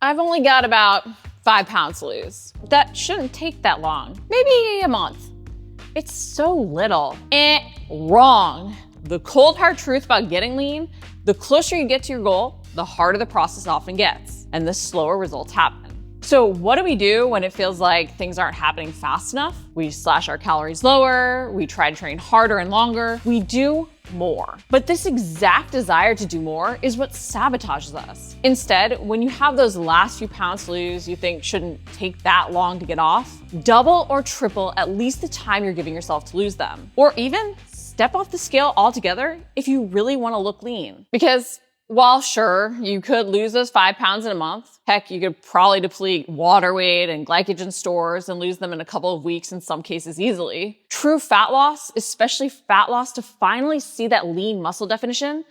I've only got about 5 pounds to lose. That shouldn't take that long, maybe a month. It's so little. Wrong. The cold hard truth about getting lean, the closer you get to your goal, the harder the process often gets, and the slower results happen. So what do we do when it feels like things aren't happening fast enough? We slash our calories lower, we try to train harder and longer, we do more. But this exact desire to do more is what sabotages us. Instead, when you have those last few pounds to lose you think shouldn't take that long to get off, double or triple at least the time you're giving yourself to lose them. Or even step off the scale altogether if you really want to look lean. Because while sure, you could lose those 5 pounds in a month, heck, you could probably deplete water weight and glycogen stores and lose them in a couple of weeks in some cases easily. True fat loss, especially fat loss to finally see that lean muscle definition,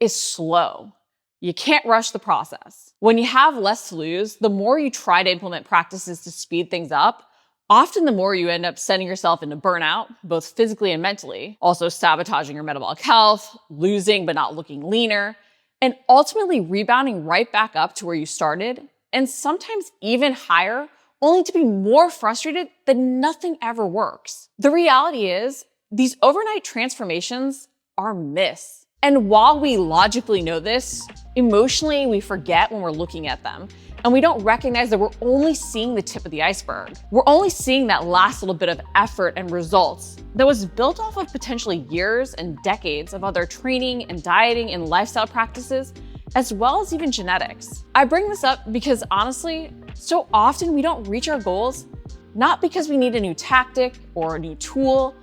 is slow. You can't rush the process. When you have less to lose, the more you try to implement practices to speed things up, often the more you end up sending yourself into burnout, both physically and mentally, also sabotaging your metabolic health, losing but not looking leaner, and ultimately rebounding right back up to where you started, and sometimes even higher, only to be more frustrated that nothing ever works. The reality is, these overnight transformations are myths. And while we logically know this, emotionally we forget when we're looking at them, and we don't recognize that we're only seeing the tip of the iceberg. We're only seeing that last little bit of effort and results that was built off of potentially years and decades of other training and dieting and lifestyle practices, as well as even genetics. I bring this up because honestly, so often we don't reach our goals, not because we need a new tactic or a new tool,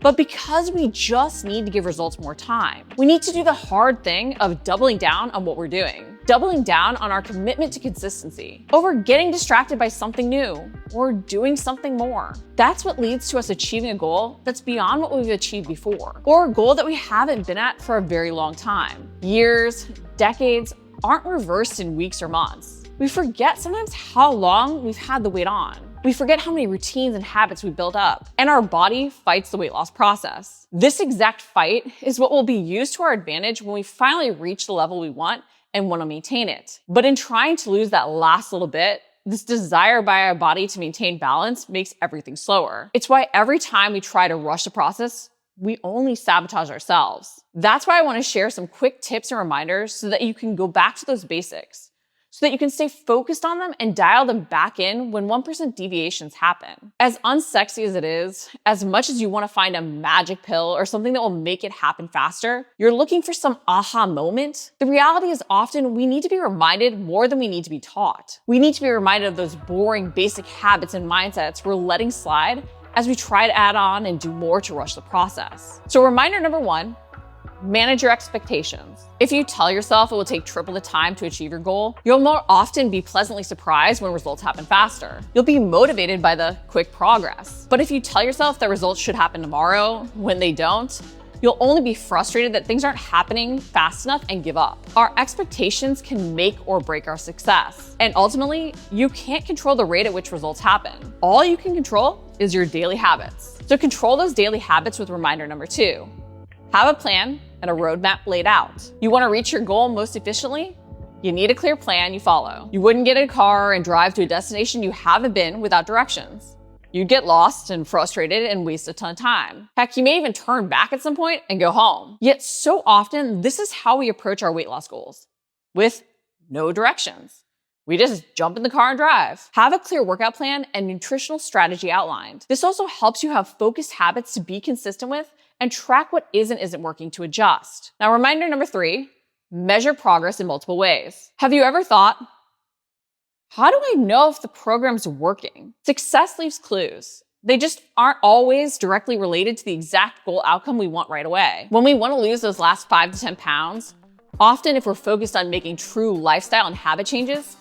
but because we just need to give results more time. We need to do the hard thing of doubling down on what we're doing, doubling down on our commitment to consistency over getting distracted by something new or doing something more. That's what leads to us achieving a goal that's beyond what we've achieved before, or a goal that we haven't been at for a very long time. Years, decades aren't reversed in weeks or months. We forget sometimes how long we've had the weight on. We forget how many routines and habits we built up, and our body fights the weight loss process. This exact fight is what will be used to our advantage when we finally reach the level we want and want to maintain it. But in trying to lose that last little bit, this desire by our body to maintain balance makes everything slower. It's why every time we try to rush the process, we only sabotage ourselves. That's why I want to share some quick tips and reminders so that you can go back to those basics, so that you can stay focused on them and dial them back in when 1% deviations happen. As unsexy as it is, as much as you want to find a magic pill or something that will make it happen faster, you're looking for some aha moment. The reality is often we need to be reminded more than we need to be taught. We need to be reminded of those boring basic habits and mindsets we're letting slide as we try to add on and do more to rush the process. So reminder number 1, manage your expectations. If you tell yourself it will take triple the time to achieve your goal, you'll more often be pleasantly surprised when results happen faster. You'll be motivated by the quick progress. But if you tell yourself that results should happen tomorrow when they don't, you'll only be frustrated that things aren't happening fast enough and give up. Our expectations can make or break our success. And ultimately, you can't control the rate at which results happen. All you can control is your daily habits. So control those daily habits with reminder number 2. Have a plan and a roadmap laid out. You want to reach your goal most efficiently? You need a clear plan you follow. You wouldn't get in a car and drive to a destination you haven't been without directions. You'd get lost and frustrated and waste a ton of time. Heck, you may even turn back at some point and go home. Yet so often, this is how we approach our weight loss goals, with no directions. We just jump in the car and drive. Have a clear workout plan and nutritional strategy outlined. This also helps you have focused habits to be consistent with and track what is and isn't working to adjust. Now, reminder number 3, measure progress in multiple ways. Have you ever thought, how do I know if the program's working? Success leaves clues. They just aren't always directly related to the exact goal outcome we want right away. When we want to lose those last 5 to 10 pounds, often if we're focused on making true lifestyle and habit changes,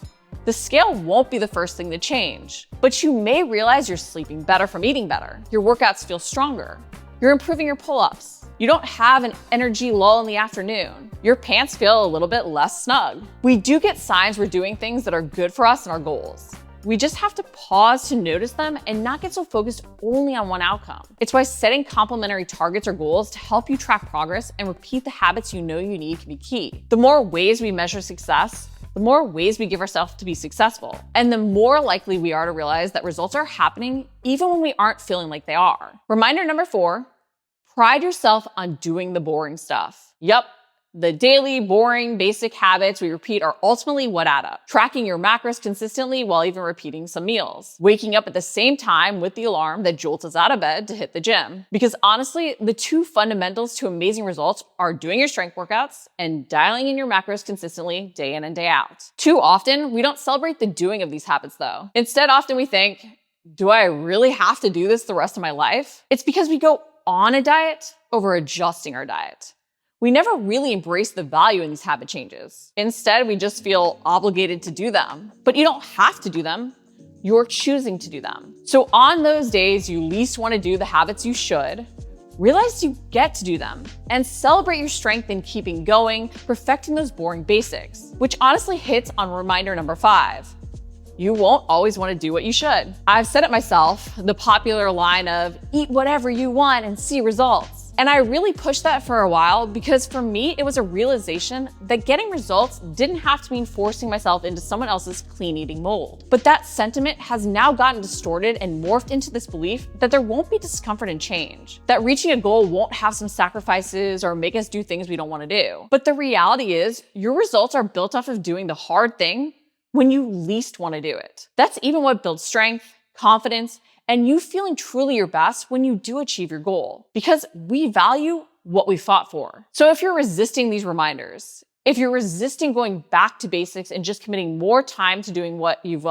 the scale won't be the first thing to change. But you may realize you're sleeping better from eating better. Your workouts feel stronger. You're improving your pull-ups. You don't have an energy lull in the afternoon. Your pants feel a little bit less snug. We do get signs we're doing things that are good for us and our goals. We just have to pause to notice them and not get so focused only on one outcome. It's why setting complementary targets or goals to help you track progress and repeat the habits you know you need can be key. The more ways we measure success, the more ways we give ourselves to be successful, and the more likely we are to realize that results are happening even when we aren't feeling like they are. Reminder number 4, pride yourself on doing the boring stuff. Yup. The daily, boring, basic habits we repeat are ultimately what add up. Tracking your macros consistently while even repeating some meals. Waking up at the same time with the alarm that jolts us out of bed to hit the gym. Because honestly, the 2 fundamentals to amazing results are doing your strength workouts and dialing in your macros consistently day in and day out. Too often, we don't celebrate the doing of these habits though. Instead, often we think, do I really have to do this the rest of my life? It's because we go on a diet over adjusting our diet. We never really embrace the value in these habit changes. Instead, we just feel obligated to do them. But you don't have to do them. You're choosing to do them. So on those days you least want to do the habits you should, realize you get to do them and celebrate your strength in keeping going, perfecting those boring basics, which honestly hits on reminder number 5. You won't always want to do what you should. I've said it myself, the popular line of eat whatever you want and see results. And I really pushed that for a while because for me, it was a realization that getting results didn't have to mean forcing myself into someone else's clean eating mold. But that sentiment has now gotten distorted and morphed into this belief that there won't be discomfort and change, that reaching a goal won't have some sacrifices or make us do things we don't want to do. But the reality is, your results are built off of doing the hard thing when you least want to do it. That's even what builds strength, confidence, and you feeling truly your best when you do achieve your goal, because we value what we fought for. So if you're resisting these reminders, if you're resisting going back to basics and just committing more time to doing what you've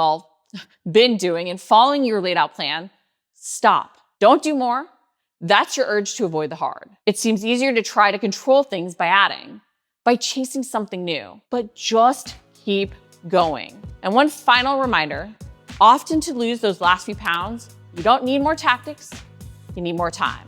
been doing and following your laid out plan, stop. Don't do more. That's your urge to avoid the hard. It seems easier to try to control things by adding, by chasing something new, but just keep going. And one final reminder, often to lose those last few pounds, you don't need more tactics, you need more time.